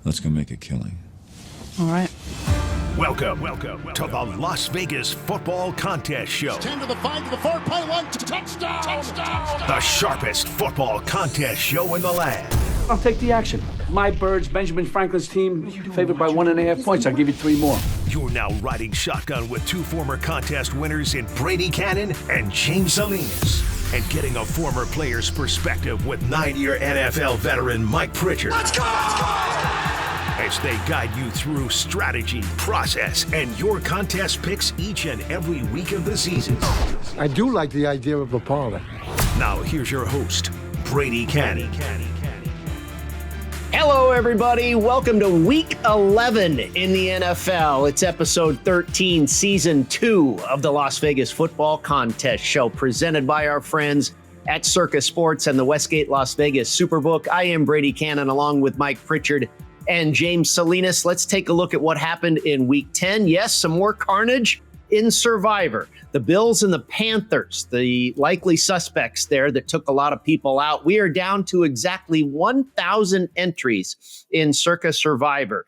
Let's go make a killing. All right. Welcome to the Las Vegas Football Contest Show. 10 to the 5 to the 4, play one, touchdown! The sharpest football contest show in the land. I'll take the action. My Birds, Benjamin Franklin's team, favored by 1.5 points. I'll give you 3 more. You're now riding shotgun with 2 former contest winners in Brady, Kannon and James Salinas. And getting a former player's perspective with 9-year NFL veteran Mike Pritchard. Let's go! As they guide you through strategy, process, and your contest picks each and every week of the season. I do like the idea of a parlay. Now here's your host, Brady Kannon. Hello, everybody. Welcome to Week 11 in the NFL. It's Episode 13, Season 2 of the Las Vegas Football Contest Show, presented by our friends at Circa Sports and the Westgate Las Vegas SuperBook. I am Brady Kannon, along with Mike Pritchard and James Salinas. Let's take a look at what happened in Week 10. Yes, some more carnage in Survivor. The Bills and the Panthers, the likely suspects there that took a lot of people out. We are down to exactly 1,000 entries in Circa Survivor.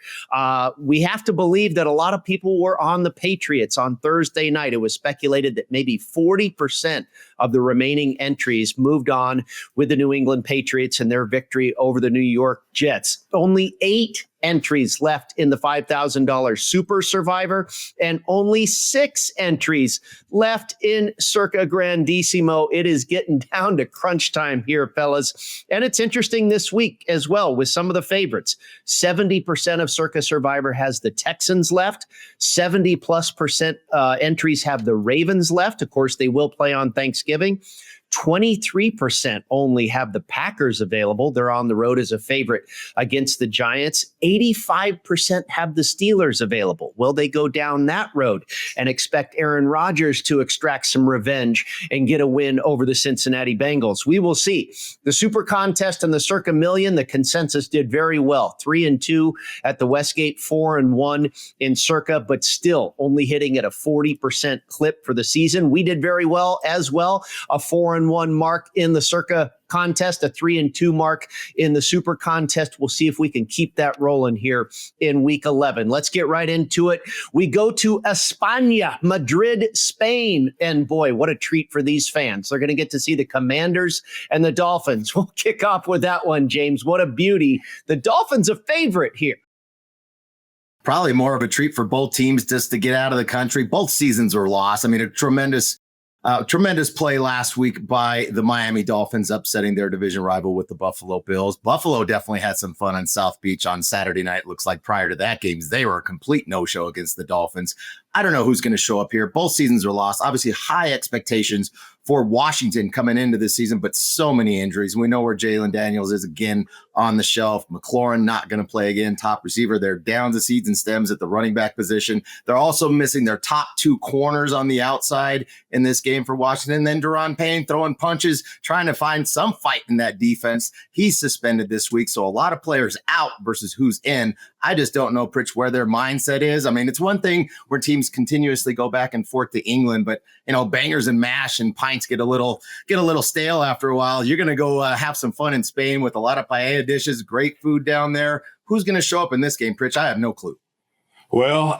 We have to believe that a lot of people were on the Patriots on Thursday night. It was speculated that maybe 40% of the remaining entries moved on with the New England Patriots and their victory over the New York Jets. Only 8 entries left in the $5,000 Super Survivor and only 6 entries left in Circa Grandissimo. It is getting down to crunch time here, fellas. And it's interesting this week as well with some of the favorites. 70% of Circa Survivor has the Texans left. 70+% entries have the Ravens left. Of course, they will play on Thanksgiving. 23% only have the Packers available. They're on the road as a favorite against the Giants. 85% have the Steelers available. Will they go down that road and expect Aaron Rodgers to extract some revenge and get a win over the Cincinnati Bengals? We will see. The SuperContest and the Circa Million, the consensus did very well. 3-2 at the Westgate, 4-1 in Circa, but still only hitting at a 40% clip for the season. We did very well as well. A 4-1 mark in the Circa contest, a 3-2 mark in the Super Contest. We'll see if we can keep that rolling here in Week 11. Let's get right into it. We go to España, Madrid, Spain. And boy, what a treat for these fans. They're going to get to see the Commanders and the Dolphins. We'll kick off with that one, James. What a beauty. The Dolphins a favorite here. Probably more of a treat for both teams just to get out of the country. Both seasons were lost. I mean, a tremendous play last week by the Miami Dolphins, upsetting their division rival with the Buffalo Bills. Buffalo definitely had some fun on South Beach on Saturday night. Looks like prior to that game, they were a complete no-show against the Dolphins. I don't know who's going to show up here. Both seasons are lost. Obviously, high expectations for Washington coming into this season, but so many injuries. We know where Jalen Daniels is again on the shelf. McLaurin not going to play again, top receiver. They're down to seeds and stems at the running back position. They're also missing their top 2 corners on the outside in this game for Washington. And then Deron Payne throwing punches, trying to find some fight in that defense. He's suspended this week, so a lot of players out versus who's in. I just don't know, Pritch, where their mindset is. I mean, it's one thing where teams continuously go back and forth to England, but bangers and mash and pints get a little stale after a while. You're going to go have some fun in Spain with a lot of paella dishes, great food down there. Who's going to show up in this game, Pritch? I have no clue. Well,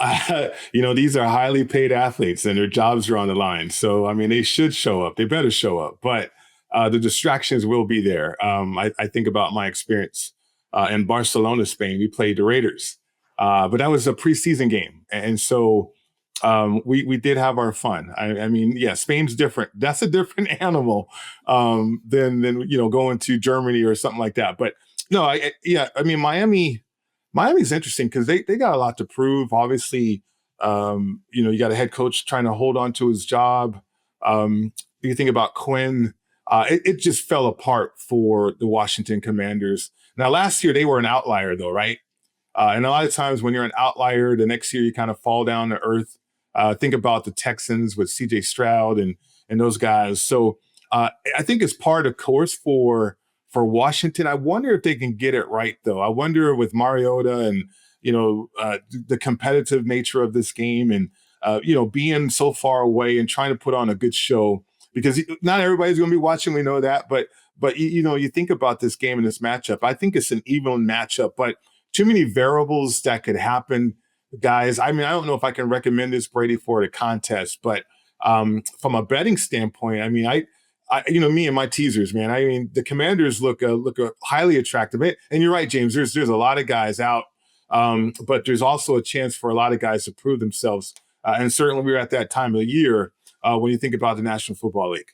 these are highly paid athletes and their jobs are on the line. So, I mean, they should show up. They better show up. But the distractions will be there. I think about my experience in Barcelona, Spain. We played the Raiders, but that was a preseason game. And so we did have our fun. I mean, yeah, Spain's different. That's a different animal than going to Germany or something like that. But no, Miami's interesting because they got a lot to prove. Obviously, you got a head coach trying to hold on to his job. You think about Quinn, it just fell apart for the Washington Commanders. Now, last year they were an outlier, though, right? And a lot of times when you're an outlier, the next year you kind of fall down to earth. Think about the Texans with C.J. Stroud and those guys. So I think it's part of course for Washington. I wonder if they can get it right, though. I wonder with Mariota and, the competitive nature of this game and, being so far away and trying to put on a good show, because not everybody's going to be watching. We know that. But you think about this game and this matchup. I think it's an even matchup. But too many variables that could happen, guys. I mean, I don't know if I can recommend this, Brady, for the contest, but from a betting standpoint, I mean, I me and my teasers, man. I mean, the Commanders look highly attractive, and you're right, James. There's a lot of guys out, but there's also a chance for a lot of guys to prove themselves, and certainly we're at that time of the year when you think about the National Football League.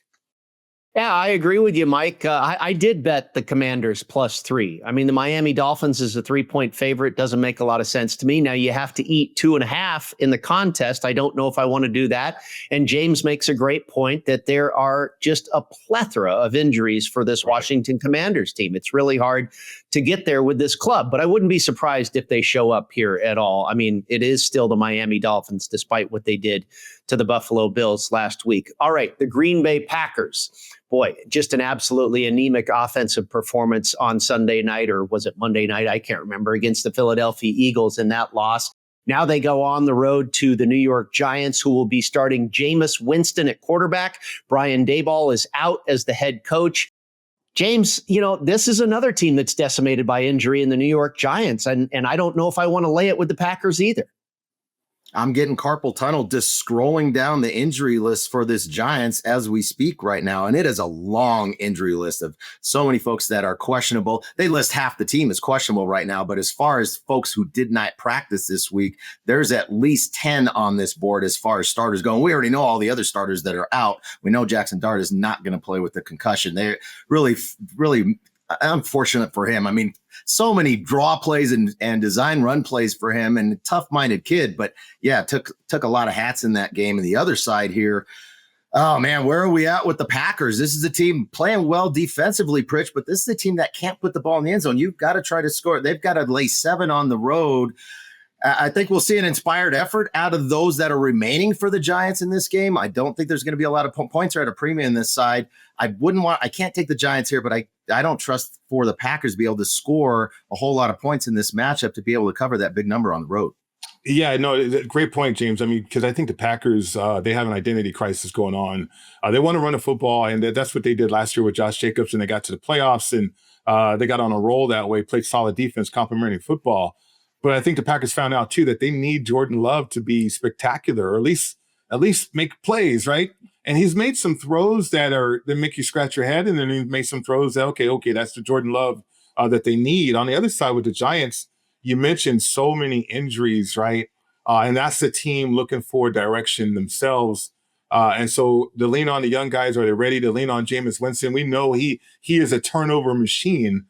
Yeah, I agree with you, Mike. I did bet the Commanders +3. I mean, the Miami Dolphins is a 3-point favorite. Doesn't make a lot of sense to me. Now you have to eat 2.5 in the contest. I don't know if I want to do that. And James makes a great point that there are just a plethora of injuries for this Washington Commanders team. It's really hard to get there with this club, but I wouldn't be surprised if they show up here at all. I mean, it is still the Miami Dolphins, despite what they did to the Buffalo Bills last week. All right, the Green Bay Packers. Boy, just an absolutely anemic offensive performance on Sunday night, or was it Monday night? I can't remember, against the Philadelphia Eagles in that loss. Now they go on the road to the New York Giants, who will be starting Jameis Winston at quarterback. Brian Daboll is out as the head coach. James, this is another team that's decimated by injury in the New York Giants, and I don't know if I want to lay it with the Packers either. I'm getting carpal tunnel just scrolling down the injury list for this Giants as we speak right now. And it is a long injury list of so many folks that are questionable. They list half the team as questionable right now. But as far as folks who did not practice this week, there's at least 10 on this board as far as starters go. And we already know all the other starters that are out. We know Jackson Dart is not going to play with the concussion. They're really unfortunate for him. I mean, so many draw plays and design run plays for him, and a tough-minded kid. But yeah, took a lot of hats in that game. And the other side here, oh man, where are we at with the Packers? This is a team playing well defensively, Pritch, but this is a team that can't put the ball in the end zone. You've got to try to score. They've got to lay 7 on the road. I think we'll see an inspired effort out of those that are remaining for the Giants in this game. I don't think there's going to be a lot of points are at a premium on this side. I can't take the Giants here, but I don't trust for the Packers to be able to score a whole lot of points in this matchup to be able to cover that big number on the road. Yeah, no, great point, James. I mean, because I think the Packers, they have an identity crisis going on. They want to run a football, and that's what they did last year with Josh Jacobs, and they got to the playoffs, and they got on a roll that way, played solid defense, complimenting football. But I think the Packers found out, too, that they need Jordan Love to be spectacular, or at least make plays, right? And he's made some throws that make you scratch your head, and then he made some throws that, okay, that's the Jordan Love that they need. On the other side with the Giants, you mentioned so many injuries, right? And that's the team looking for direction themselves. And so to lean on the young guys, are they ready to lean on Jameis Winston? We know he is a turnover machine.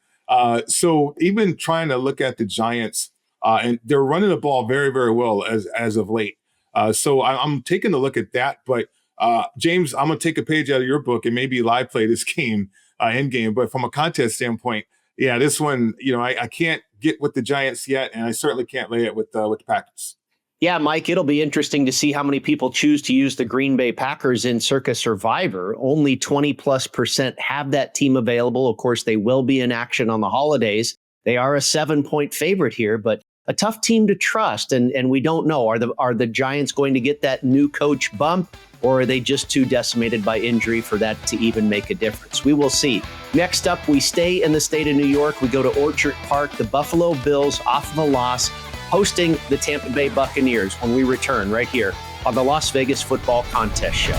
So even trying to look at the Giants, and they're running the ball very, very well as of late. So I'm taking a look at that. But James, I'm going to take a page out of your book and maybe live play this game in game. But from a contest standpoint, yeah, this one, I can't get with the Giants yet, and I certainly can't lay it with the Packers. Yeah, Mike, it'll be interesting to see how many people choose to use the Green Bay Packers in Circa Survivor. Only 20+% have that team available. Of course, they will be in action on the holidays. They are a 7-point favorite here, but a tough team to trust. And we don't know, are the Giants going to get that new coach bump, or are they just too decimated by injury for that to even make a difference? We will see. Next up, we stay in the state of New York. We go to Orchard Park. The Buffalo Bills, off of a loss, hosting the Tampa Bay Buccaneers when we return right here on the Las Vegas Football Contest Show.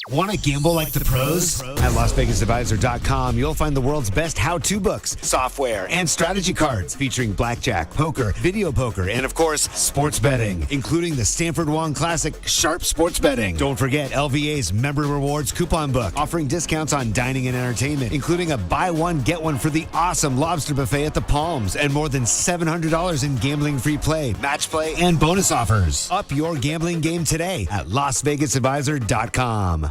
Want to gamble like the pros? At LasVegasAdvisor.com, you'll find the world's best how-to books, software, and strategy cards featuring blackjack, poker, video poker, and of course, sports betting, including the Stanford Wong Classic Sharp Sports Betting. Don't forget LVA's Member Rewards coupon book, offering discounts on dining and entertainment, including a buy one, get one for the awesome lobster buffet at the Palms, and more than $700 in gambling-free play, match play, and bonus offers. Up your gambling game today at LasVegasAdvisor.com.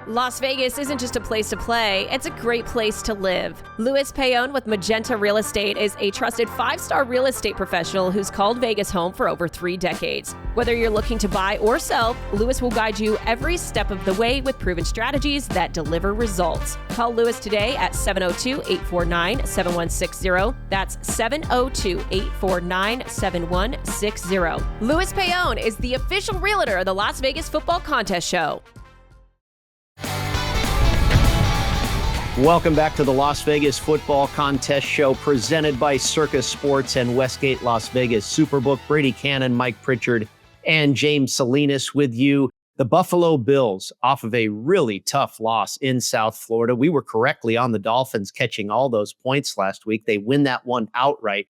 Las Vegas isn't just a place to play, it's a great place to live. Louis Payon with Magenta Real Estate is a trusted 5-star real estate professional who's called Vegas home for over 3 decades. Whether you're looking to buy or sell, Louis will guide you every step of the way with proven strategies that deliver results. Call Louis today at 702-849-7160. That's 702-849-7160. Louis Payon is the official realtor of the Las Vegas Football Contest Show. Welcome back to the Las Vegas Football Contest Show presented by Circa Sports and Westgate Las Vegas SuperBook. Brady Kannon, Mike Pritchard, and James Salinas with you. The Buffalo Bills off of a really tough loss in South Florida. We were correctly on the Dolphins catching all those points last week. They win that one outright.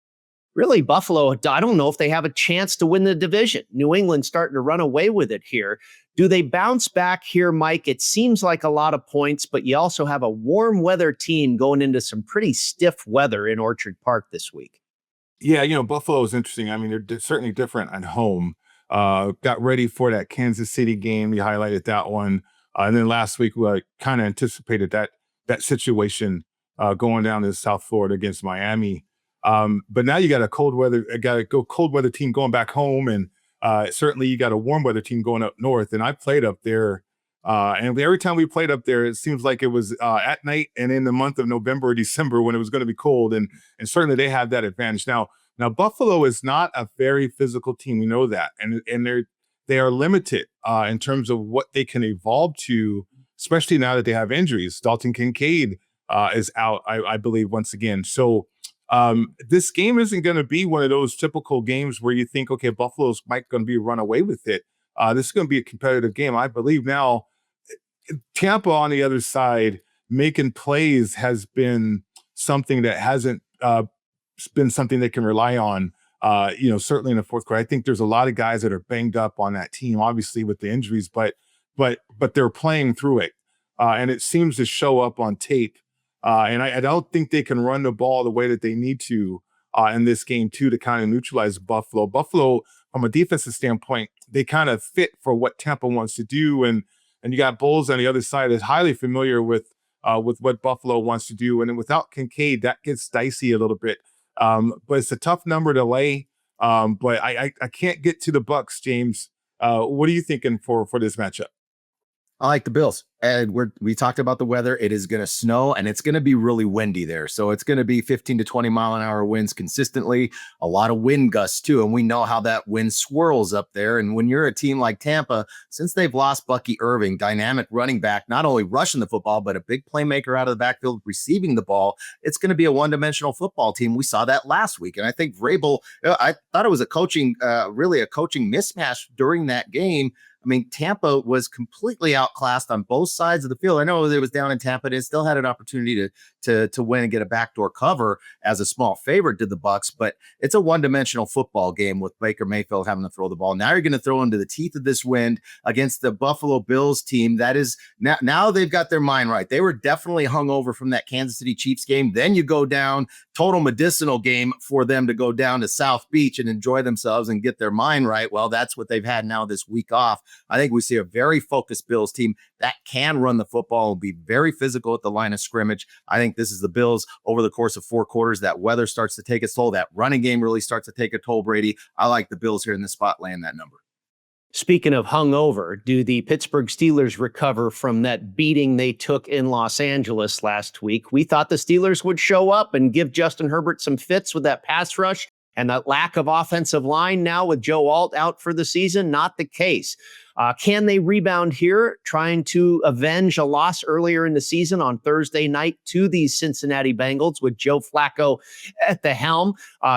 Really, Buffalo, I don't know if they have a chance to win the division. New England's starting to run away with it here. Do they bounce back here, Mike? It seems like a lot of points, but you also have a warm weather team going into some pretty stiff weather in Orchard Park this week. Yeah, Buffalo is interesting. I mean, they're certainly different at home. Got ready for that Kansas City game. You highlighted that one. And then last week, we kind of anticipated that situation going down to South Florida against Miami. But now you got a cold weather team going back home, and certainly you got a warm weather team going up north. And I played up there, and every time we played up there, it seems like it was at night and in the month of November or December when it was going to be cold. And certainly they have that advantage now. Now Buffalo is not a very physical team. We know that, and they are limited in terms of what they can evolve to, especially now that they have injuries. Dalton Kincaid is out, I believe, once again. So. This game isn't going to be one of those typical games where you think, okay, Buffalo's might going to be run away with it. This is going to be a competitive game. I believe now Tampa on the other side making plays has been something that hasn't been something they can rely on, certainly in the fourth quarter. I think there's a lot of guys that are banged up on that team, obviously with the injuries, but they're playing through it. And it seems to show up on tape. And I don't think they can run the ball the way that they need to in this game, too, to kind of neutralize Buffalo. Buffalo, from a defensive standpoint, they kind of fit for what Tampa wants to do. And you got Bulls on the other side that's highly familiar with what Buffalo wants to do. And then without Kincaid, that gets dicey a little bit. But it's a tough number to lay. But I can't get to the Bucks, James. What are you thinking for this matchup? I like the Bills. And we talked about the weather. It is going to snow and it's going to be really windy there. So it's going to be 15 to 20 mile an hour winds consistently, a lot of wind gusts too. And we know how that wind swirls up there. And when you're a team like Tampa, since they've lost Bucky Irving, dynamic running back, not only rushing the football, but a big playmaker out of the backfield receiving the ball, it's going to be a one-dimensional football team. We saw that last week. And I think Vrabel, I thought it was really a coaching mismatch during that game. I mean, Tampa was completely outclassed on both sides of the field. I know it was down in Tampa. They still had an opportunity to win and get a backdoor cover as a small favorite to the Bucks, but it's a one-dimensional football game with Baker Mayfield having to throw the ball. Now you're going to throw into the teeth of this wind against the Buffalo Bills team. That is now they've got their mind right. They were definitely hungover from that Kansas City Chiefs game. Then you go down, total medicinal game for them to go down to South Beach and enjoy themselves and get their mind right. Well, that's what they've had now this week off. I think we see a very focused Bills team that can run the football and be very physical at the line of scrimmage. I think this is the Bills over the course of 4 quarters. That weather starts to take its toll. That running game really starts to take a toll, Brady. I like the Bills here in the spot laying that number. Speaking of hungover, do the Pittsburgh Steelers recover from that beating they took in Los Angeles last week? We thought the Steelers would show up and give Justin Herbert some fits with that pass rush and that lack of offensive line. Now with Joe Alt out for the season, not the case. Can they rebound here, trying to avenge a loss earlier in the season on Thursday night to these Cincinnati Bengals with Joe Flacco at the helm?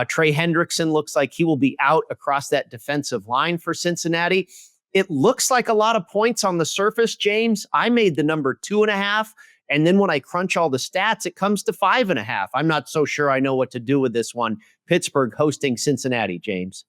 Trey Hendrickson looks like he will be out across that defensive line for Cincinnati. It looks like a lot of points on the surface, James. I made the number 2.5. And then when I crunch all the stats, it comes to 5.5. I'm not so sure I know what to do with this one. Pittsburgh hosting Cincinnati, James.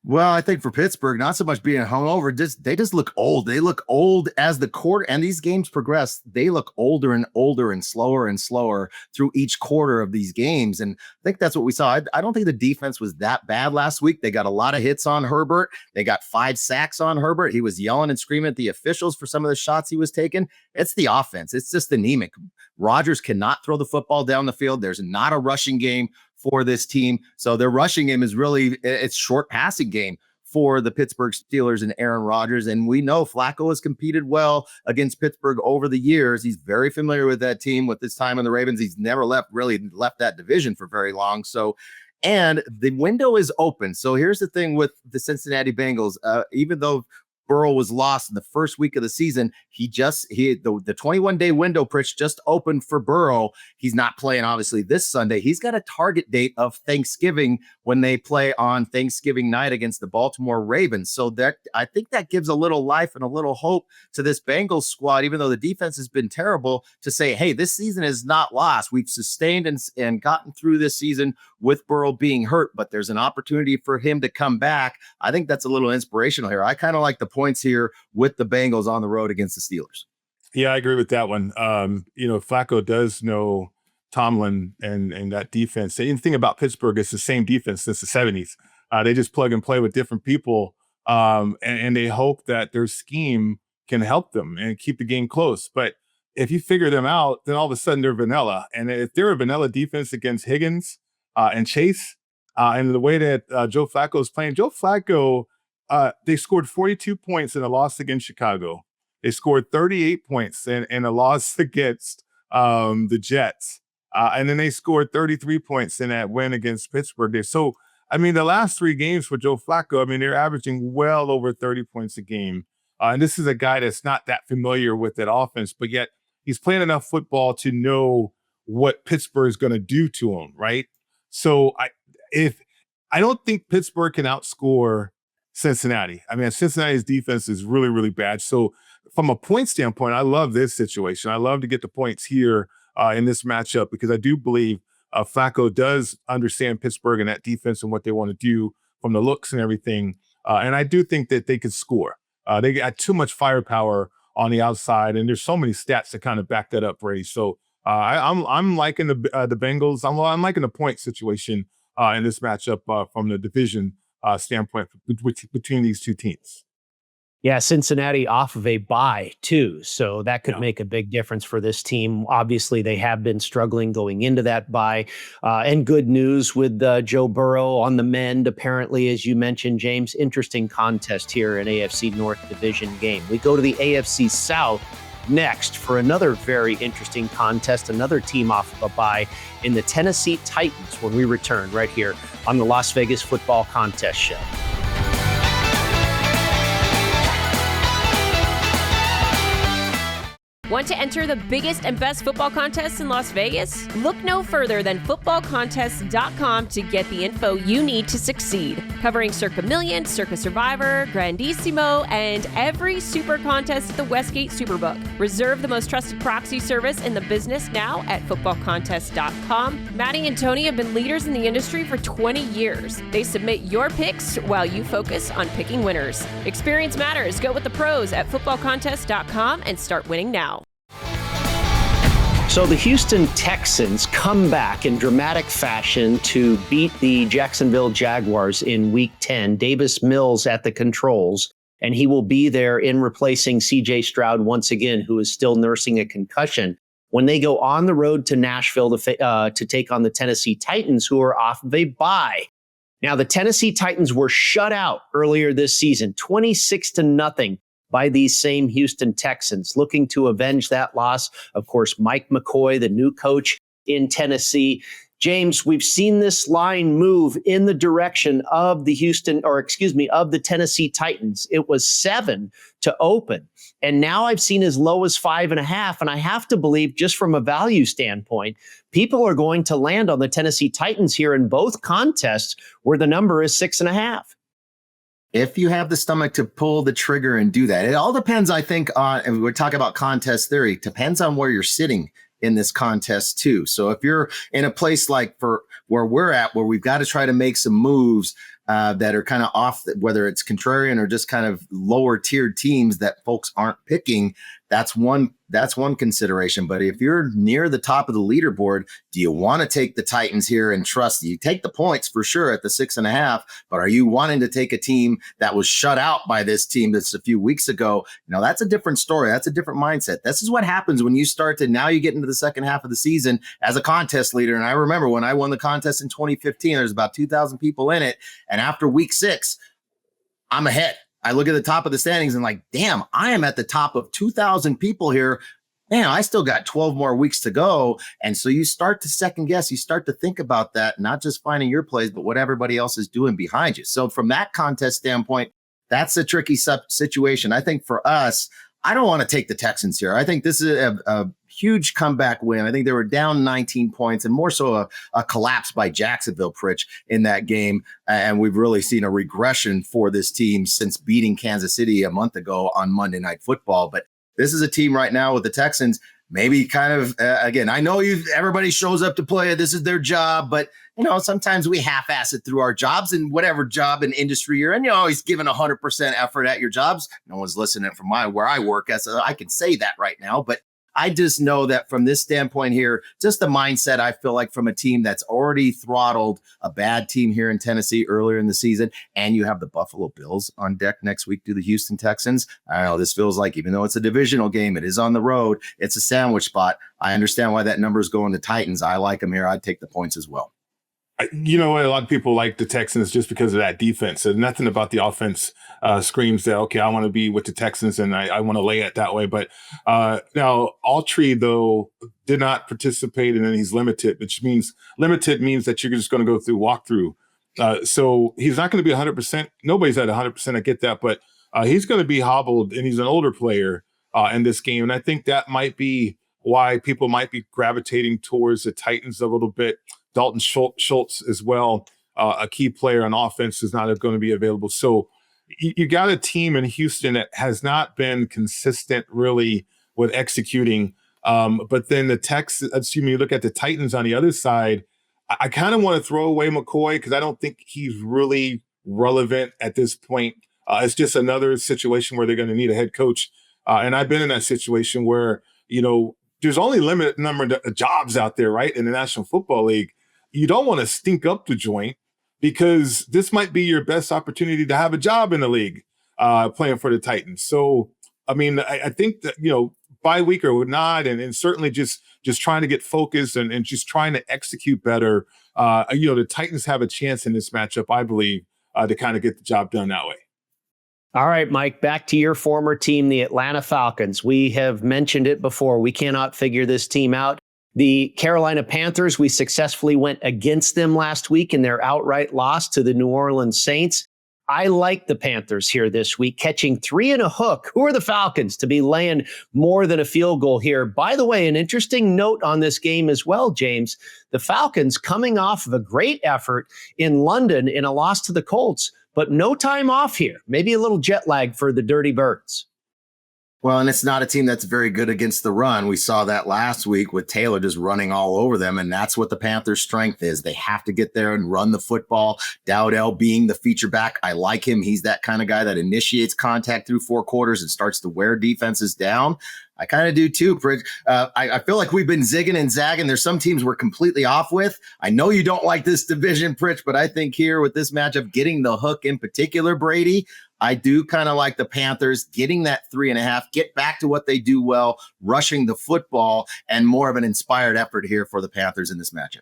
Well, I think for Pittsburgh, not so much being hungover, they just look old. They look old as the quarter, and these games progress. They look older and older and slower through each quarter of these games. And I think that's what we saw. I don't think the defense was that bad last week. They got a lot of hits on Herbert. They got 5 sacks on Herbert. He was yelling and screaming at the officials for some of the shots he was taking. It's the offense. It's just anemic. Rodgers cannot throw the football down the field. There's not a rushing game for this team. So their rushing game is really, it's short passing game for the Pittsburgh Steelers and Aaron Rodgers. And we know Flacco has competed well against Pittsburgh over the years. He's very familiar with that team with his time on the Ravens. He's never left that division for very long. So, and the window is open. So here's the thing with the Cincinnati Bengals, even though Burrow was lost in the first week of the season. The 21-day window, Pritch, just opened for Burrow. He's not playing, obviously, this Sunday. He's got a target date of Thanksgiving when they play on Thanksgiving night against the Baltimore Ravens. So that I think that gives a little life and a little hope to this Bengals squad, even though the defense has been terrible, to say, hey, this season is not lost. We've sustained and gotten through this season with Burrow being hurt, but there's an opportunity for him to come back. I think that's a little inspirational here. I kind of like the points here with the Bengals on the road against the Steelers. Yeah, I agree with that one. Flacco does know Tomlin and that defense. And the thing about Pittsburgh, it's the same defense since the 70s. They just plug and play with different people, and they hope that their scheme can help them and keep the game close. But if you figure them out, then all of a sudden they're vanilla. And if they're a vanilla defense against Higgins and Chase, and the way that Joe Flacco is playing, Joe Flacco, they scored 42 points in a loss against Chicago. They scored 38 points in a loss against the Jets. And then they scored 33 points in that win against Pittsburgh. So, the last 3 games for Joe Flacco, they're averaging well over 30 points a game. And this is a guy that's not that familiar with that offense, but yet he's playing enough football to know what Pittsburgh is going to do to him, right? So I don't think Pittsburgh can outscore Cincinnati. Cincinnati's defense is really, really bad. So from a point standpoint, I love this situation. I love to get the points here in this matchup because I do believe Flacco does understand Pittsburgh and that defense and what they want to do from the looks and everything. And I do think that they could score. They got too much firepower on the outside, and there's so many stats that kind of back that up, Brady. So I'm liking the Bengals. I'm liking the point situation in this matchup from the division standpoint between these two teams. Yeah, Cincinnati off of a bye too, so that could make a big difference for this team. Obviously, they have been struggling going into that bye. And good news with Joe Burrow on the mend, apparently, as you mentioned, James. Interesting contest here in AFC North Division game. We go to the AFC South next for another very interesting contest, another team off of a bye in the Tennessee Titans when we return right here on the Las Vegas Football Contest Show. Want to enter the biggest and best football contests in Las Vegas? Look no further than footballcontest.com to get the info you need to succeed. Covering Circa Million, Circa Survivor, Grandissimo, and every super contest at the Westgate SuperBook. Reserve the most trusted proxy service in the business now at footballcontest.com. Maddie and Tony have been leaders in the industry for 20 years. They submit your picks while you focus on picking winners. Experience matters. Go with the pros at footballcontest.com and start winning now. So the Houston Texans come back in dramatic fashion to beat the Jacksonville Jaguars in Week 10. Davis Mills at the controls, and he will be there in replacing C.J. Stroud once again, who is still nursing a concussion, when they go on the road to Nashville to take on the Tennessee Titans, who are off of a bye. Now, the Tennessee Titans were shut out earlier this season, 26-0. By these same Houston Texans, looking to avenge that loss. Of course, Mike McCoy, the new coach in Tennessee. James, we've seen this line move in the direction of the of the Tennessee Titans. It was 7 to open, and now I've seen as low as 5.5. And I have to believe, just from a value standpoint, people are going to land on the Tennessee Titans here in both contests, where the number is 6.5. If you have the stomach to pull the trigger and do that, it all depends, I think, on, and we're talking about contest theory, depends on where you're sitting in this contest too. So if you're in a place like for where we're at, where we've got to try to make some moves that are kind of off, whether it's contrarian or just kind of lower tiered teams that folks aren't picking, that's one consideration. But if you're near the top of the leaderboard, do you want to take the Titans here and trust? You take the points for sure at the 6.5, but are you wanting to take a team that was shut out by this team that's a few weeks ago? That's a different story. That's a different mindset. This is what happens when you start to, now you get into the second half of the season as a contest leader. And I remember when I won the contest in 2015, there's about 2,000 people in it. And after week 6, I'm ahead. I look at the top of the standings and like, damn, I am at the top of 2,000 people here. Man, I still got 12 more weeks to go. And so you start to second guess. You start to think about that, not just finding your plays, but what everybody else is doing behind you. So from that contest standpoint, That's a tricky situation. I think for us, I don't want to take the Texans here. I think this is a huge comeback win. I think they were down 19 points and more so a collapse by Jacksonville, Pritch, in that game. And we've really seen a regression for this team since beating Kansas City a month ago on Monday Night Football. But this is a team right now with the Texans, maybe kind of, again, I know everybody shows up to play. This is their job, but sometimes we half-ass it through our jobs and whatever job and industry you're in. You're always giving 100% effort at your jobs. No one's listening from where I work, so I can say that right now. But I just know that from this standpoint here, just the mindset, I feel like from a team that's already throttled a bad team here in Tennessee earlier in the season, and you have the Buffalo Bills on deck next week to the Houston Texans. I don't know, this feels like, even though it's a divisional game, it is on the road, it's a sandwich spot. I understand why that number is going to Titans. I like them here. I'd take the points as well. You know what? A lot of people like the Texans just because of that defense. And nothing about the offense screams that, okay, I want to be with the Texans and I want to lay it that way. But now Autry, though, did not participate and then he's limited, which means limited means that you're just going to go through walkthrough. So he's not going to be 100%. Nobody's at 100%. I get that. But he's going to be hobbled, and he's an older player in this game. And I think that might be why people might be gravitating towards the Titans a little bit. Dalton Schultz as well, a key player on offense, is not going to be available. So you got a team in Houston that has not been consistent really with executing. But then you look at the Titans on the other side. I kind of want to throw away McCoy because I don't think he's really relevant at this point. It's just another situation where they're going to need a head coach. And I've been in that situation where, there's only a limited number of jobs out there, right, in the National Football League. You don't want to stink up the joint because this might be your best opportunity to have a job in the league playing for the Titans. So, I mean, I think that, bye week or not, and certainly just trying to get focused and just trying to execute better. The Titans have a chance in this matchup, I believe, to kind of get the job done that way. All right, Mike, back to your former team, the Atlanta Falcons. We have mentioned it before. We cannot figure this team out. The Carolina Panthers, we successfully went against them last week in their outright loss to the New Orleans Saints. I like the Panthers here this week, catching 3 and a hook. Who are the Falcons to be laying more than a field goal here? By the way, an interesting note on this game as well, James. The Falcons coming off of a great effort in London in a loss to the Colts, but no time off here. Maybe a little jet lag for the Dirty Birds. Well, and it's not a team that's very good against the run. We saw that last week with Taylor just running all over them, and that's what the Panthers' strength is. They have to get there and run the football. Dowdell being the feature back, I like him. He's that kind of guy that initiates contact through 4 quarters and starts to wear defenses down. I kind of do too, Pritch. I feel like we've been zigging and zagging. There's some teams we're completely off with. I know you don't like this division, Pritch, but I think here with this matchup, getting the hook in particular, Brady, I do kind of like the Panthers getting that 3.5, get back to what they do well, rushing the football, and more of an inspired effort here for the Panthers in this matchup.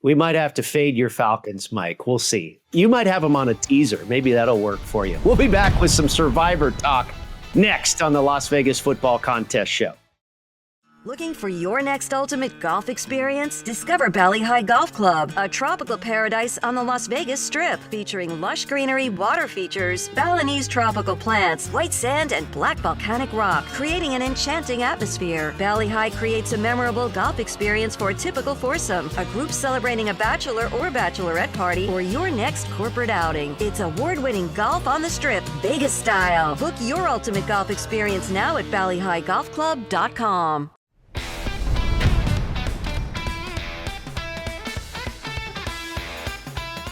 We might have to fade your Falcons, Mike. We'll see. You might have them on a teaser. Maybe that'll work for you. We'll be back with some Survivor talk next on the Las Vegas Football Contest Show. Looking for your next ultimate golf experience? Discover Valley High Golf Club, a tropical paradise on the Las Vegas Strip, featuring lush greenery, water features, Balinese tropical plants, white sand, and black volcanic rock, creating an enchanting atmosphere. Valley High creates a memorable golf experience for a typical foursome, a group celebrating a bachelor or bachelorette party, or your next corporate outing. It's award-winning golf on the Strip, Vegas style. Book your ultimate golf experience now at valleyhighgolfclub.com.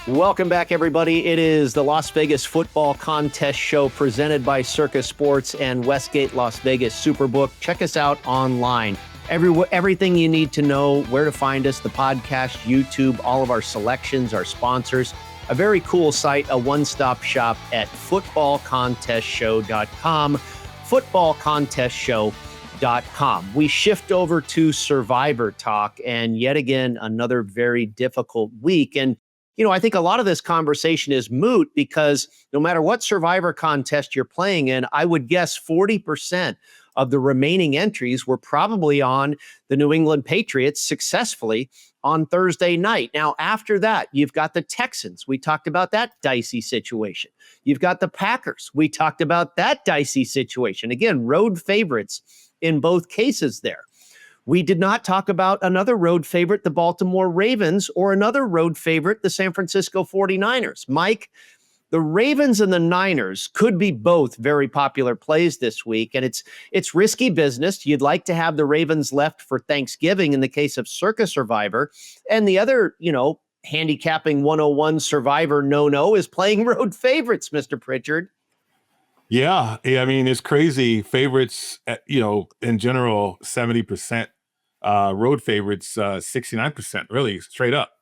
Welcome back, everybody. It is the Las Vegas Football Contest Show presented by Circa Sports and Westgate Las Vegas SuperBook. Check us out online. Everything you need to know, where to find us, the podcast, YouTube, all of our selections, our sponsors. A very cool site, a one-stop shop at footballcontestshow.com, footballcontestshow.com. We shift over to Survivor talk, and yet again, another very difficult week. And I think a lot of this conversation is moot because no matter what Survivor contest you're playing in, I would guess 40% of the remaining entries were probably on the New England Patriots successfully on Thursday night. Now, after that, you've got the Texans. We talked about that dicey situation. You've got the Packers. We talked about that dicey situation. Again, road favorites in both cases there. We did not talk about another road favorite, the Baltimore Ravens, or another road favorite, the San Francisco 49ers. Mike, the Ravens and the Niners could be both very popular plays this week, and it's risky business. You'd like to have the Ravens left for Thanksgiving in the case of Circa Survivor, and the other, handicapping 101 Survivor no-no is playing road favorites, Mr. Pritchard. Yeah, I mean, it's crazy. Favorites, in general, 70%. Road favorites, 69%, really, straight up.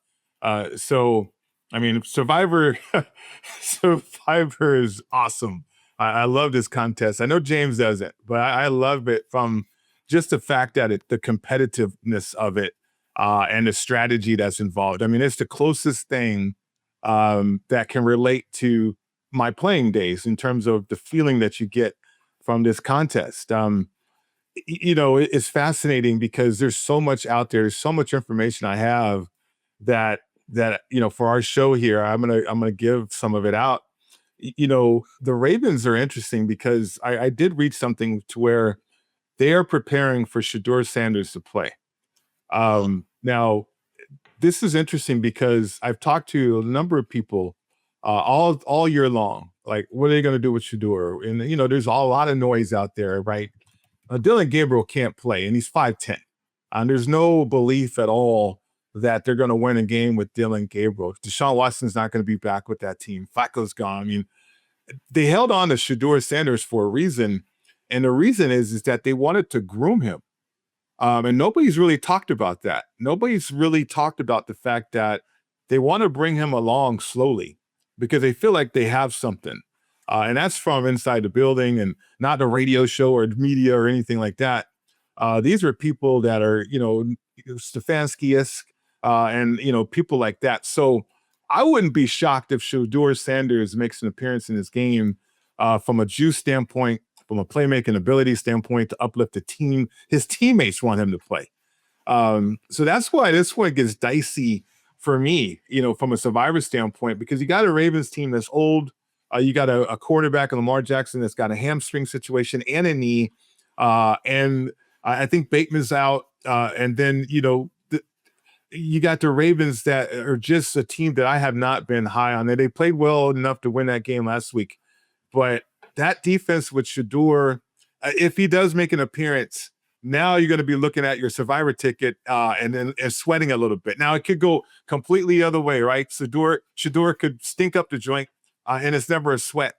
So, I mean, Survivor is awesome. I love this contest. I know James doesn't, but I love it from just the fact that the competitiveness of it and the strategy that's involved. I mean, it's the closest thing that can relate to my playing days in terms of the feeling that you get from this contest. It's fascinating because there's so much out there. There's so much information I have that for our show here, I'm gonna give some of it out. The Ravens are interesting because I did read something to where they are preparing for Shedeur Sanders to play. Now, this is interesting because I've talked to a number of people all year long. Like, what are they going to do with Shedeur? And there's a lot of noise out there, right? Dylan Gabriel can't play, and he's 5'10", and there's no belief at all that they're going to win a game with Dylan Gabriel. Deshaun Watson's not going to be back with that team. Flacco's gone. I mean, they held on to Shedeur Sanders for a reason, and the reason is that they wanted to groom him. And nobody's really talked about that. Nobody's really talked about the fact that they want to bring him along slowly because they feel like they have something. And that's from inside the building and not the radio show or media or anything like that. These are people that are, Stefanski-esque and, people like that. So I wouldn't be shocked if Shedeur Sanders makes an appearance in this game from a juice standpoint, from a playmaking ability standpoint, to uplift the team. His teammates want him to play. So that's why this one gets dicey for me, from a Survivor standpoint, because you got a Ravens team that's old. You got a quarterback in Lamar Jackson that's got a hamstring situation and a knee. And I think Bateman's out. And then, you got the Ravens that are just a team that I have not been high on. They played well enough to win that game last week. But that defense with Shedeur, if he does make an appearance, now you're going to be looking at your Survivor ticket and sweating a little bit. Now, it could go completely the other way, right? Shedeur could stink up the joint. And it's never a sweat.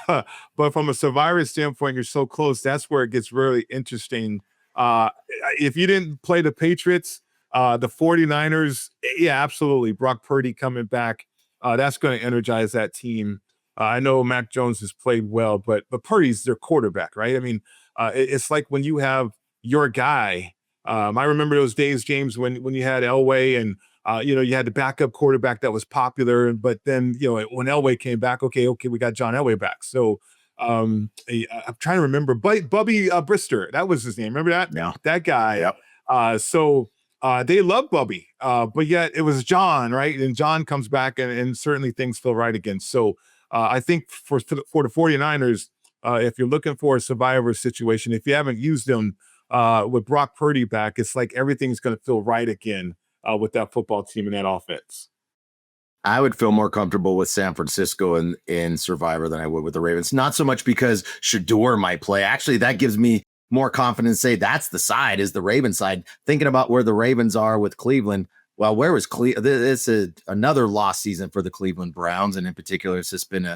But from a Survivor standpoint, you're so close. That's where it gets really interesting. If you didn't play the Patriots, the 49ers, yeah, absolutely. Brock Purdy coming back. That's going to energize that team. I know Mac Jones has played well, but Purdy's their quarterback, right? I mean, it's like when you have your guy. I remember those days, James, when you had Elway and you had the backup quarterback that was popular, but then, when Elway came back, okay, we got John Elway back. So I'm trying to remember, Bubby Brister, that was his name. Remember that? Yeah. That guy. Yep. So they love Bubby, but yet it was John, right? And John comes back and certainly things feel right again. So I think for the 49ers, if you're looking for a Survivor situation, if you haven't used them with Brock Purdy back, it's like everything's going to feel right again. With that football team and that offense. I would feel more comfortable with San Francisco in Survivor than I would with the Ravens. Not so much because Shedeur might play. Actually, that gives me more confidence to say that's the side, is the Ravens side. Thinking about where the Ravens are with Cleveland. Well, where was Cleveland? This is another lost season for the Cleveland Browns. And in particular, it's just been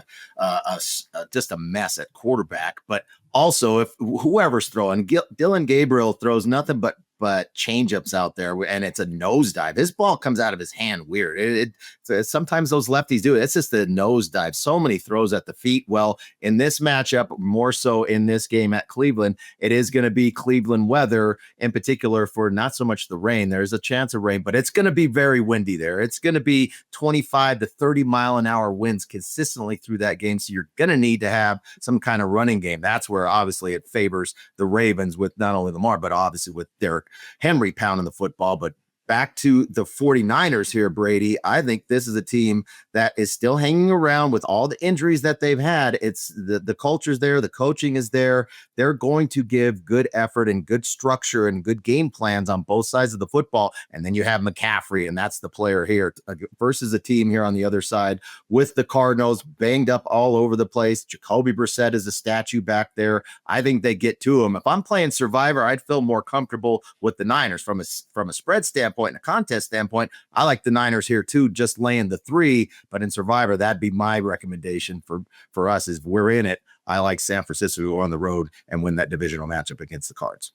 just a mess at quarterback. But also, if whoever's throwing, Dylan Gabriel throws nothing but but changeups out there, and it's a nosedive. His ball comes out of his hand weird. Sometimes those lefties do it. It's just a nosedive. So many throws at the feet. Well, in this matchup, more so in this game at Cleveland, it is going to be Cleveland weather in particular for not so much the rain. There's a chance of rain, but it's going to be very windy there. It's going to be 25 to 30 mile an hour winds consistently through that game. So you're going to need to have some kind of running game. That's where obviously it favors the Ravens with not only Lamar, but obviously with Derrick Henry pounding the football. But back to the 49ers here, Brady. I think this is a team that is still hanging around with all the injuries that they've had. It's the culture's there. The coaching is there. They're going to give good effort and good structure and good game plans on both sides of the football. And then you have McCaffrey, and that's the player here versus a team here on the other side with the Cardinals banged up all over the place. Jacoby Brissett is a statue back there. I think they get to him. If I'm playing Survivor, I'd feel more comfortable with the Niners from a spread standpoint and a contest standpoint. I like the Niners here too, just laying the 3, but in Survivor, that'd be my recommendation for us is we're in it. I like San Francisco on the road and win that divisional matchup against the Cards.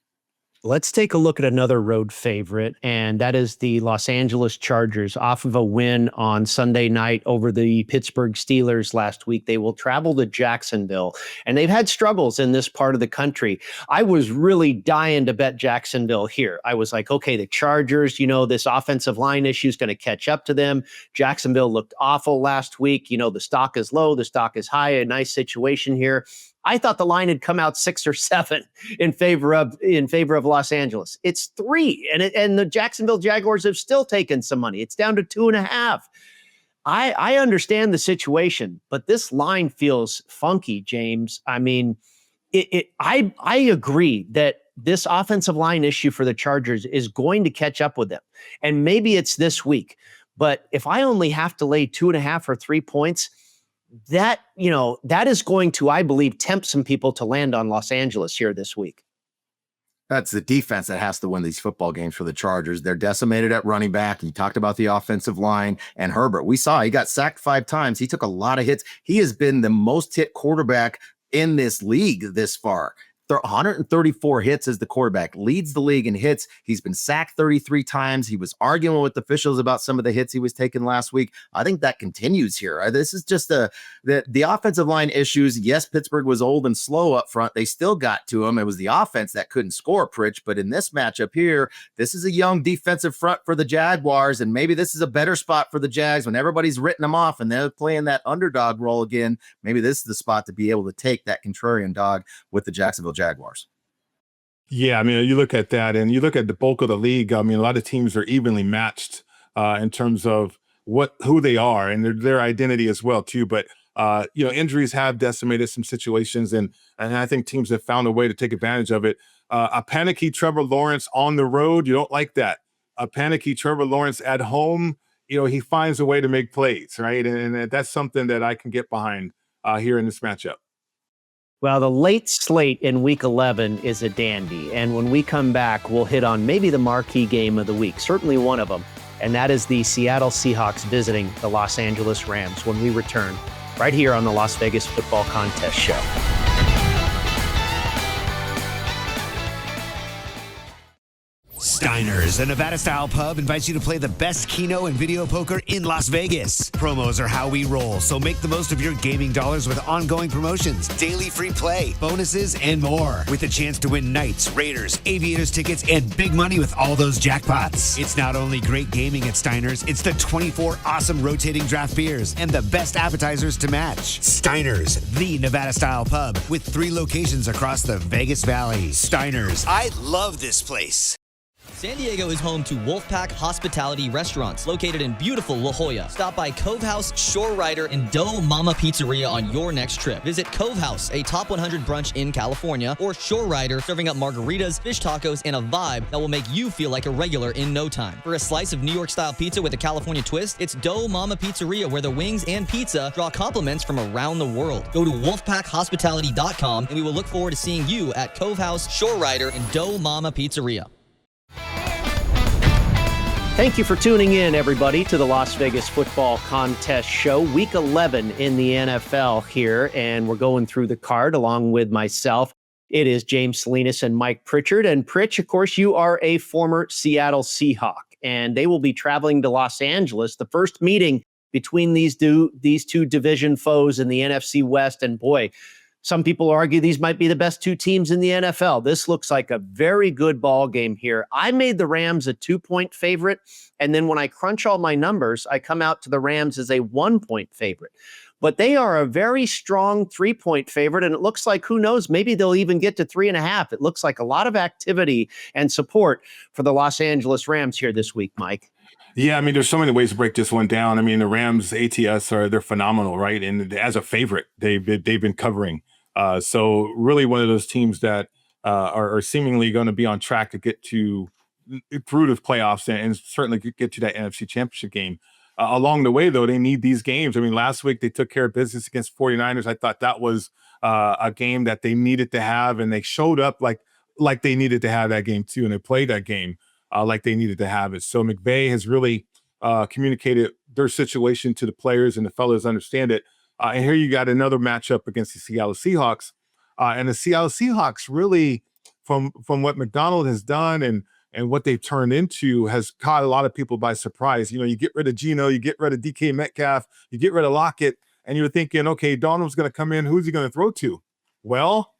Let's take a look at another road favorite, and that is the Los Angeles Chargers. Off of a win on Sunday night over the Pittsburgh Steelers last week, they will travel to Jacksonville, and they've had struggles in this part of the country. I was really dying to bet Jacksonville here. I was like, okay, the Chargers, this offensive line issue is going to catch up to them. Jacksonville looked awful last week. The stock is low, the stock is high, a nice situation here. I thought the line had come out 6 or 7 in favor of Los Angeles. It's 3, and the Jacksonville Jaguars have still taken some money. It's down to 2.5. I understand the situation, but this line feels funky, James. I mean, I agree that this offensive line issue for the Chargers is going to catch up with them, and maybe it's this week. But if I only have to lay 2.5 or 3 points, that is going to, I believe, tempt some people to land on Los Angeles here this week. That's the defense that has to win these football games for the Chargers. They're decimated at running back. You talked about the offensive line and Herbert. We saw he got sacked 5 times. He took a lot of hits. He has been the most hit quarterback in this league this far. 134 hits as the quarterback, leads the league in hits. He's been sacked 33 times. He was arguing with officials about some of the hits he was taking last week. I think that continues here. This is just the offensive line issues. Yes, Pittsburgh was old and slow up front. They still got to him. It was the offense that couldn't score, Pritch. But in this matchup here, this is a young defensive front for the Jaguars, and maybe this is a better spot for the Jags when everybody's written them off and they're playing that underdog role again. Maybe this is the spot to be able to take that contrarian dog with the Jacksonville Jaguars. Yeah, I mean, you look at that and you look at the bulk of the league. I mean, a lot of teams are evenly matched in terms of who they are and their identity as well, too. But, injuries have decimated some situations, and I think teams have found a way to take advantage of it. A panicky Trevor Lawrence on the road, you don't like that. A panicky Trevor Lawrence at home, he finds a way to make plays, right? And that's something that I can get behind here in this matchup. Well, the late slate in Week 11 is a dandy, and when we come back, we'll hit on maybe the marquee game of the week, certainly one of them, and that is the Seattle Seahawks visiting the Los Angeles Rams when we return right here on the Las Vegas Football Contest Show. Steiner's, a Nevada-style pub, invites you to play the best keno and video poker in Las Vegas. Promos are how we roll, so make the most of your gaming dollars with ongoing promotions, daily free play, bonuses, and more. With a chance to win Knights, Raiders, Aviators tickets, and big money with all those jackpots. It's not only great gaming at Steiner's, it's the 24 awesome rotating draft beers and the best appetizers to match. Steiner's, the Nevada-style pub, with 3 locations across the Vegas Valley. Steiner's, I love this place. San Diego is home to Wolfpack Hospitality Restaurants, located in beautiful La Jolla. Stop by Cove House, Shore Rider, and Dough Mama Pizzeria on your next trip. Visit Cove House, a top 100 brunch in California, or Shore Rider, serving up margaritas, fish tacos, and a vibe that will make you feel like a regular in no time. For a slice of New York-style pizza with a California twist, it's Dough Mama Pizzeria, where the wings and pizza draw compliments from around the world. Go to wolfpackhospitality.com, and we will look forward to seeing you at Cove House, Shore Rider, and Dough Mama Pizzeria. Thank you for tuning in, everybody, to the Las Vegas Football Contest Show. Week 11 in the NFL here, and we're going through the card along with myself It is James Salinas and Mike Pritchard. And Pritch, of course, you are a former Seattle Seahawk, and they will be traveling to Los Angeles. The first meeting between these two division foes in the NFC West. And boy, some people argue these might be the best two teams in the NFL. This looks like a very good ball game here. I made the Rams a 2-point favorite. And then when I crunch all my numbers, I come out to the Rams as a 1-point favorite. But they are a very strong 3-point favorite. And it looks like, who knows, maybe they'll even get to 3.5. It looks like a lot of activity and support for the Los Angeles Rams here this week, Mike. Yeah, I mean, there's so many ways to break this one down. I mean, the Rams ATS they're phenomenal, right? And as a favorite, they've been covering. So really one of those teams that are seemingly going to be on track to get through the playoffs and certainly get to that NFC Championship game. Along the way, though, they need these games. I mean, last week they took care of business against 49ers. I thought that was a game that they needed to have, and they showed up like they needed to have that game too, and they played that game like they needed to have it. So McVay has really communicated their situation to the players, and the fellas understand it. And here you got another matchup against the Seattle Seahawks. And the Seattle Seahawks really, from what McDonald has done and what they've turned into, has caught a lot of people by surprise. You know, you get rid of Geno, you get rid of DK Metcalf, you get rid of Lockett, and you're thinking, okay, Donald's going to come in. Who's he going to throw to? Well,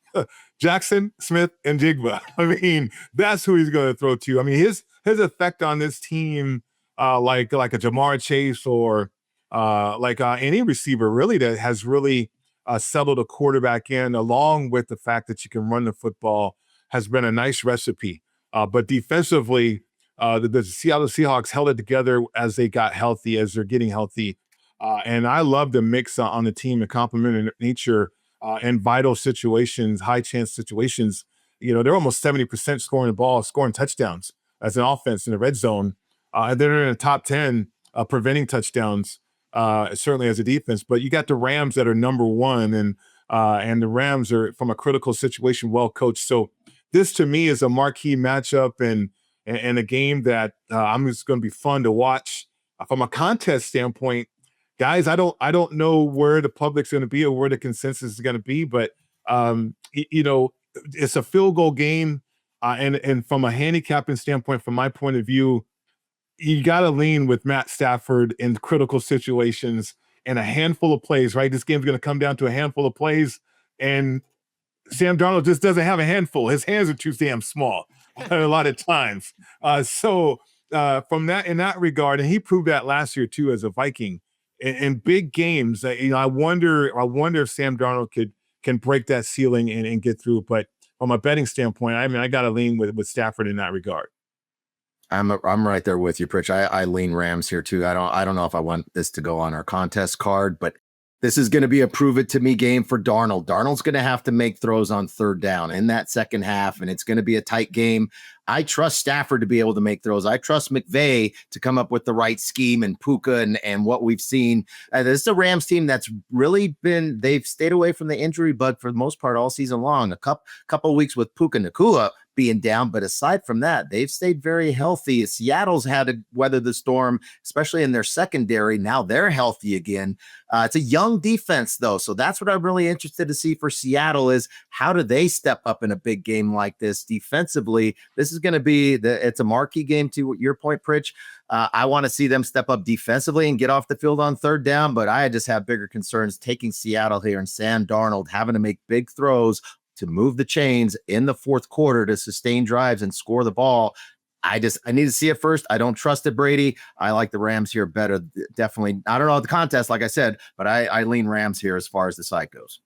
Jackson, Smith, and Jigba. I mean, that's who he's going to throw to. I mean, his effect on this team, like a Jamar Chase or any receiver really that has really settled a quarterback in, along with the fact that you can run the football, has been a nice recipe. But defensively, the Seattle Seahawks held it together as they got healthy, as they're getting healthy. And I love the mix on the team, the complementary nature in vital situations, high chance situations. You know, they're almost 70% scoring the ball, scoring touchdowns as an offense in the red zone. And they're in the top 10 preventing touchdowns, certainly as a defense. But you got the Rams that are number one, and the Rams are, from a critical situation, well coached. So this to me is a marquee matchup and a game that I'm just going to be fun to watch. From a contest standpoint, guys, I don't know where the public's going to be or where the consensus is going to be, but you know, it's a field goal game, and from a handicapping standpoint, from my point of view, you got to lean with Matt Stafford in critical situations and a handful of plays. Right, this game's going to come down to a handful of plays, and Sam Darnold just doesn't have a handful. His hands are too damn small a lot of times. So from that, in that regard, and he proved that last year too as a Viking in big games. You know, I wonder if Sam Darnold can break that ceiling and get through. But from a betting standpoint, I mean, I got to lean with Stafford in that regard. I'm right there with you, Pritch. I lean Rams here too. I don't know if I want this to go on our contest card, but this is going to be a prove it to me game for Darnold. Darnold's going to have to make throws on third down in that second half, and it's going to be a tight game. I trust Stafford to be able to make throws. I trust McVay to come up with the right scheme, and Puka and what we've seen. This is a Rams team that's really they've stayed away from the injury bug for the most part all season long. A couple of weeks with Puka Nacua being down, but aside from that, they've stayed very healthy. Seattle's had to weather the storm, especially in their secondary. Now they're healthy again. It's a young defense, though, so that's what I'm really interested to see for Seattle is how do they step up in a big game like this defensively. This is going to be it's a marquee game to your point, Pritch. I want to see them step up defensively and get off the field on third down, but I just have bigger concerns taking Seattle here and Sam Darnold having to make big throws to move the chains in the fourth quarter to sustain drives and score the ball. I need to see it first. I don't trust it, Brady. I like the Rams here better. Definitely. I don't know the contest, like I said, but I lean Rams here as far as the side goes.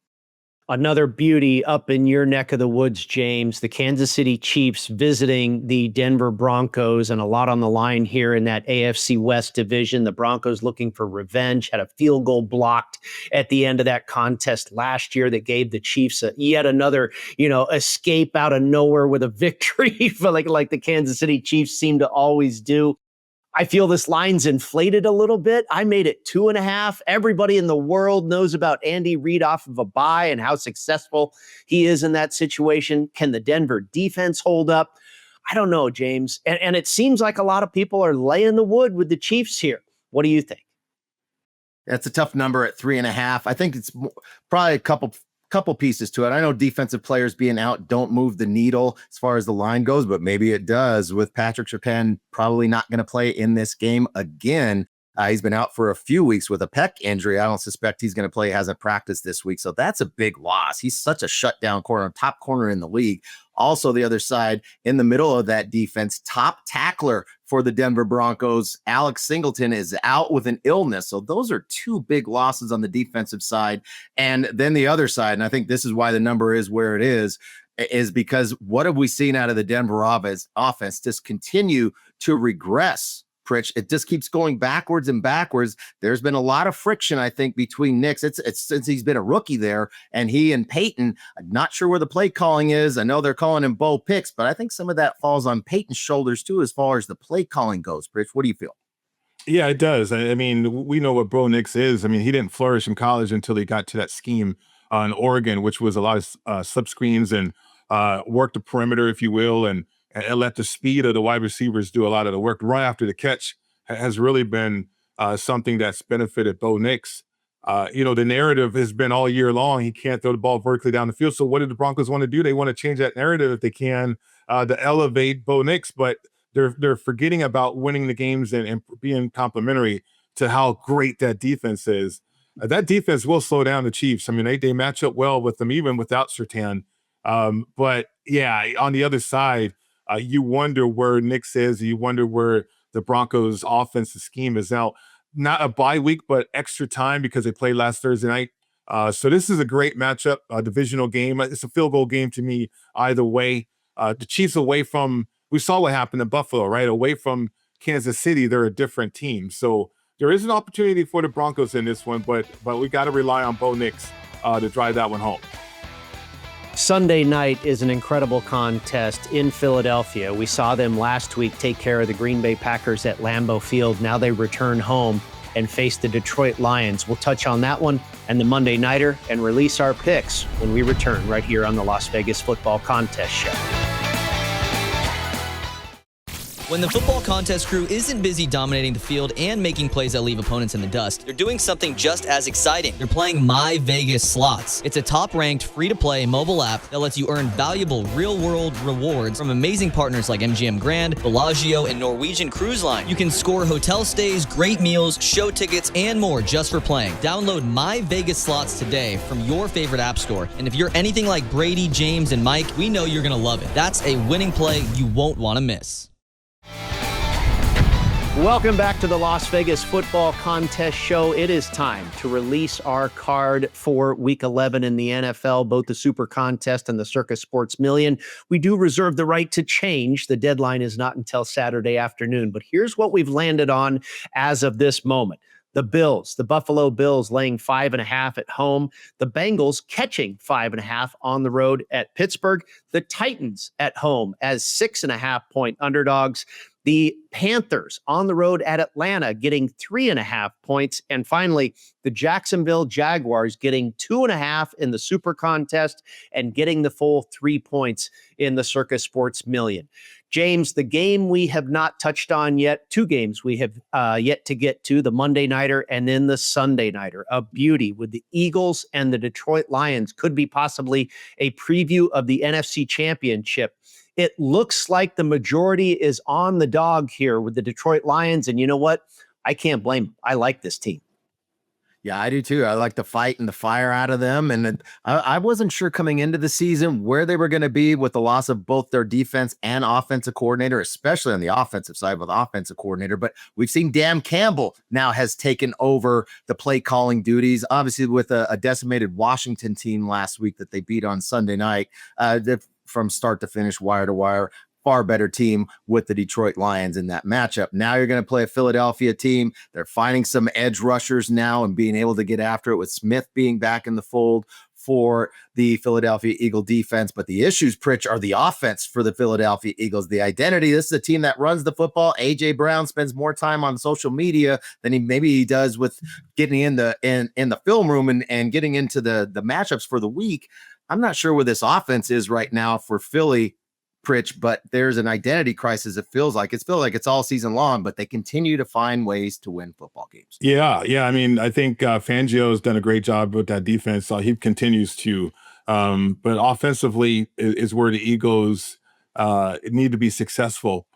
Another beauty up in your neck of the woods, James, the Kansas City Chiefs visiting the Denver Broncos, and a lot on the line here in that AFC West division. The Broncos looking for revenge, had a field goal blocked at the end of that contest last year that gave the Chiefs yet another, escape out of nowhere with a victory, like the Kansas City Chiefs seem to always do. I feel this line's inflated a little bit. I made it 2.5. Everybody in the world knows about Andy Reid off of a bye and how successful he is in that situation. Can the Denver defense hold up? I don't know, James. And it seems like a lot of people are laying the wood with the Chiefs here. What do you think? That's a tough number at 3.5. I think it's probably a couple couple pieces to it. I know defensive players being out don't move the needle as far as the line goes, but maybe it does with Patrick Surtain probably not going to play in this game again. He's been out for a few weeks with a pec injury. I don't suspect he's going to play, hasn't practiced this week. So that's a big loss. He's such a shutdown corner, top corner in the league. Also, the other side, in the middle of that defense, top tackler for the Denver Broncos, Alex Singleton, is out with an illness. So those are two big losses on the defensive side. And then the other side, and I think this is why the number is where it is because what have we seen out of the Denver offense just continue to regress? Pritch, it just keeps going backwards and backwards. There's been a lot of friction, I think, between Nix. It's since he's been a rookie there, and he and Peyton. I'm not sure where the play calling is. I know they're calling him Bo Picks, but I think some of that falls on Peyton's shoulders too, as far as the play calling goes. Pritch, what do you feel? Yeah, it does. I mean, we know what Bo Nix is. I mean, he didn't flourish in college until he got to that scheme in Oregon, which was a lot of slip screens and work the perimeter, if you will, and let the speed of the wide receivers do a lot of the work. Right after the catch has really been something that's benefited Bo Nix. The narrative has been all year long, he can't throw the ball vertically down the field. So what do the Broncos want to do? They want to change that narrative if they can to elevate Bo Nix, but they're forgetting about winning the games and being complimentary to how great that defense is. That defense will slow down the Chiefs. I mean, they match up well with them even without Surtain. But yeah, on the other side, you wonder where Nix is. You wonder where the Broncos' offensive scheme is now. Not a bye week, but extra time because they played last Thursday night. So this is a great matchup, a divisional game. It's a field goal game to me either way. The Chiefs away from, we saw what happened in Buffalo, right? Away from Kansas City, they're a different team. So there is an opportunity for the Broncos in this one, but we got to rely on Bo Nix to drive that one home. Sunday night is an incredible contest in Philadelphia. We saw them last week take care of the Green Bay Packers at Lambeau Field. Now they return home and face the Detroit Lions. We'll touch on that one and the Monday Nighter and release our picks when we return right here on the Las Vegas Football Contest Show. When the football contest crew isn't busy dominating the field and making plays that leave opponents in the dust, they're doing something just as exciting. They're playing My Vegas Slots. It's a top-ranked, free-to-play mobile app that lets you earn valuable real-world rewards from amazing partners like MGM Grand, Bellagio, and Norwegian Cruise Line. You can score hotel stays, great meals, show tickets, and more just for playing. Download My Vegas Slots today from your favorite app store. And if you're anything like Brady, James, and Mike, we know you're going to love it. That's a winning play you won't want to miss. Welcome back to the Las Vegas Football Contest Show. It is time to release our card for Week 11 in the NFL, both the SuperContest and the Circa Sports Million. We do reserve the right to change. The deadline is not until Saturday afternoon, but here's what we've landed on as of this moment. The Bills, the Buffalo Bills laying 5.5 at home. The Bengals catching 5.5 on the road at Pittsburgh. The Titans at home as 6.5-point underdogs. The Panthers on the road at Atlanta getting 3.5 points. And finally, the Jacksonville Jaguars getting 2.5 in the SuperContest and getting the full 3 points in the Circa Sports Million. James, the game we have not touched on yet, two games we have yet to get to, the Monday Nighter and then the Sunday Nighter. A beauty with the Eagles and the Detroit Lions. Could be possibly a preview of the NFC Championship. It looks like the majority is on the dog here with the Detroit Lions. And you know what? I can't blame them. I like this team. Yeah, I do too. I like the fight and the fire out of them. And I wasn't sure coming into the season where they were going to be with the loss of both their defense and offensive coordinator, especially on the offensive side with offensive coordinator. But we've seen Dan Campbell now has taken over the play calling duties, obviously with a decimated Washington team last week that they beat on Sunday night. From start to finish, wire to wire, far better team with the Detroit Lions in that matchup. Now you're going to play a Philadelphia team. They're finding some edge rushers now and being able to get after it with Smith being back in the fold for the Philadelphia Eagle defense. But the issues, Pritch, are the offense for the Philadelphia Eagles, the identity. This is a team that runs the football. A.J. Brown spends more time on social media than he does with getting in the film room and getting into the matchups for the week. I'm not sure where this offense is right now for Philly, Pritch, but there's an identity crisis. It feels like it's all season long, but they continue to find ways to win football games. Yeah. I mean, I think Fangio's done a great job with that defense. He continues to But offensively is where the Eagles need to be successful.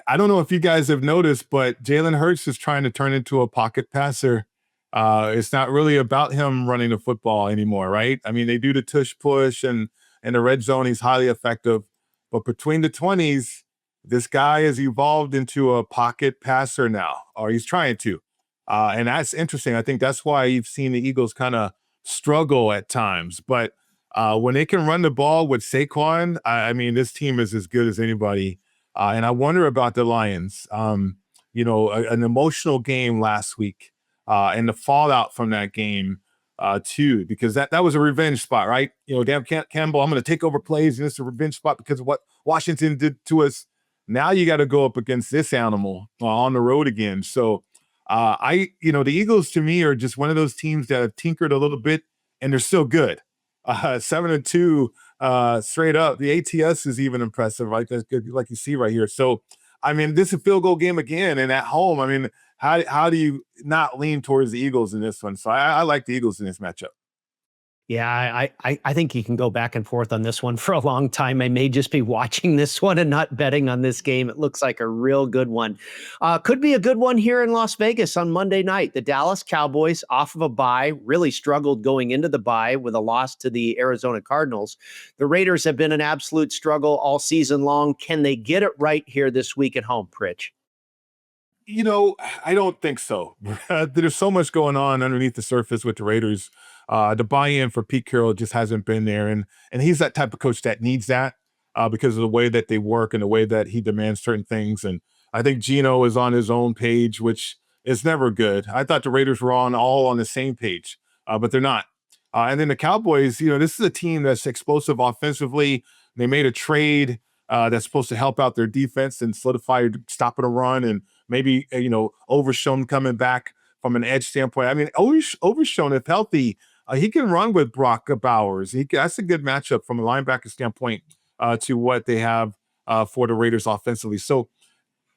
I don't know if you guys have noticed, but Jalen Hurts is trying to turn into a pocket passer. It's not really about him running the football anymore, right? I mean, they do the tush push, and in the red zone, he's highly effective. But between the 20s, this guy has evolved into a pocket passer now, or he's trying to. And that's interesting. I think that's why you've seen the Eagles kind of struggle at times. But when they can run the ball with Saquon, I mean, this team is as good as anybody. And I wonder about the Lions. An emotional game last week and the fallout from that game too, because that was a revenge spot, right? Dan Campbell, I'm going to take over plays, and it's a revenge spot because of what Washington did to us. Now you got to go up against this animal on the road again. So the Eagles to me are just one of those teams that have tinkered a little bit, and they're still good. 7-2 straight up. The ATS is even impressive, right? That's good, like you see right here. So, I mean, this is a field goal game again, and at home, I mean, how do you not lean towards the Eagles in this one? So I like the Eagles in this matchup. Yeah, I think you can go back and forth on this one for a long time. I may just be watching this one and not betting on this game. It looks like a real good one. Could be a good one here in Las Vegas on Monday night. The Dallas Cowboys, off of a bye, really struggled going into the bye with a loss to the Arizona Cardinals. The Raiders have been an absolute struggle all season long. Can they get it right here this week at home, Pritch? I don't think so. There's so much going on underneath the surface with the Raiders. The buy-in for Pete Carroll just hasn't been there. And he's that type of coach that needs that because of the way that they work and the way that he demands certain things. And I think Geno is on his own page, which is never good. I thought the Raiders were all on the same page, but they're not. And then the Cowboys, this is a team that's explosive offensively. They made a trade that's supposed to help out their defense and solidify stopping a run and maybe, Overshown coming back from an edge standpoint. I mean, Overshown, if healthy, he can run with Brock Bowers. That's a good matchup from a linebacker standpoint to what they have for the Raiders offensively. So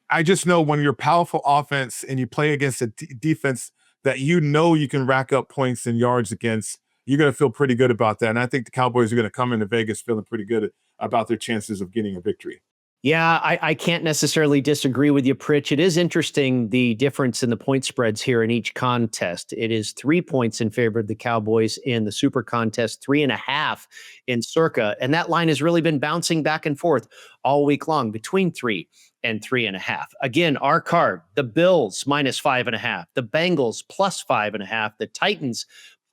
I just know when you're powerful offense and you play against a defense that you can rack up points and yards against, you're going to feel pretty good about that. And I think the Cowboys are going to come into Vegas feeling pretty good about their chances of getting a victory. Yeah, I can't necessarily disagree with you, Pritch. It is interesting, the difference in the point spreads here in each contest. It is 3 points in favor of the Cowboys in the SuperContest, 3.5 in Circa. And that line has really been bouncing back and forth all week long between 3 and 3.5. Again, our card, the Bills -5.5, the Bengals +5.5, the Titans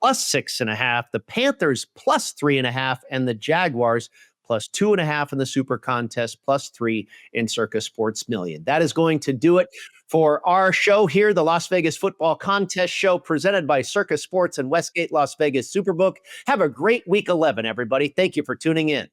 +6.5, the Panthers +3.5, and the Jaguars +2.5 in the SuperContest, +3 in Circa Sports Million. That is going to do it for our show here, the Las Vegas Football Contest Show, presented by Circa Sports and Westgate Las Vegas SuperBook. Have a great Week 11, everybody. Thank you for tuning in.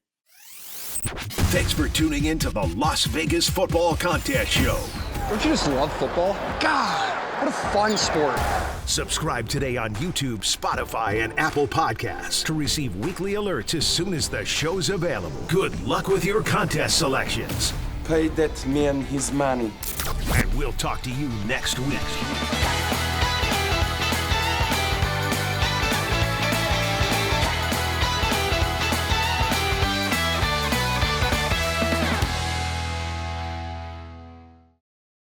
Thanks for tuning in to the Las Vegas Football Contest Show. Don't you just love football? God, what a fun sport. Subscribe today on YouTube, Spotify, and Apple Podcasts to receive weekly alerts as soon as the show's available. Good luck with your contest selections. Pay that man his money. And we'll talk to you next week.